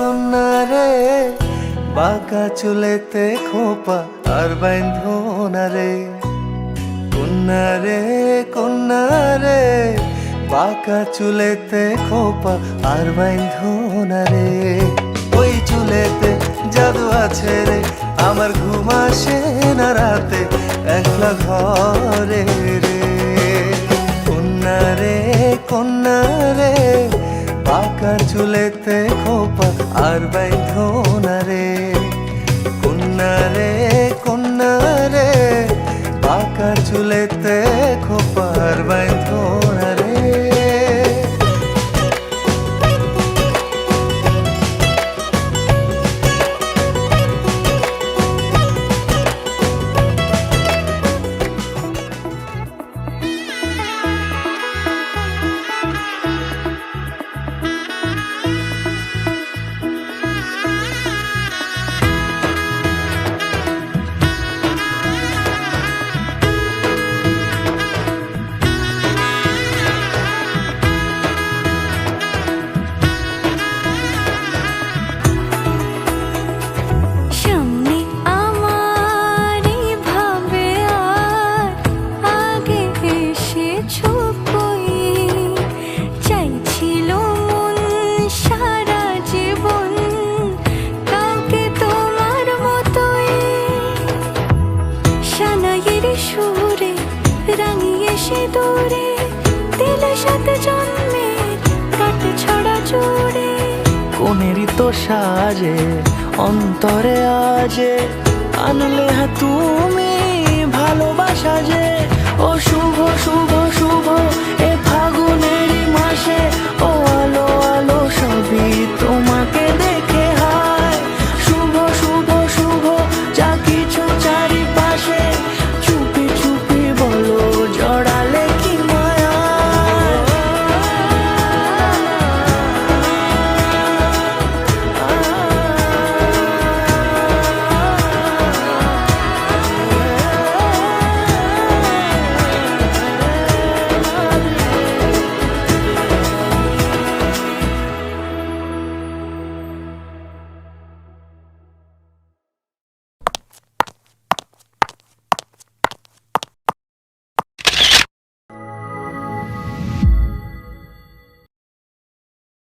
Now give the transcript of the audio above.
কন্যা রে, বাঁকা চুলেতে খোপা আর বাইন্ধনা রে। কন্যা রে কন্যা রে, বাঁকা চুলেতে খোপা আর বাইন্ধনা রে। ওই চুলেতে জাদু আছে রে, আমার ঘুম আসে না রাতে একলা ঘরে রে। কন্যা রে কন্যা রে, বাঁকা চুলেতে খোপা আর বাইন্ধনা রে। কন্যা রে কন্যা রে, বাঁকা চুলেতে খোপা আর বাইন্ধনা রে। দূরে দিলে সাথে জন্মে কাটে ছড়া জোড়ে। কোনেরই তো সাজে অন্তরে আজে আনলে হ্যাঁ তুই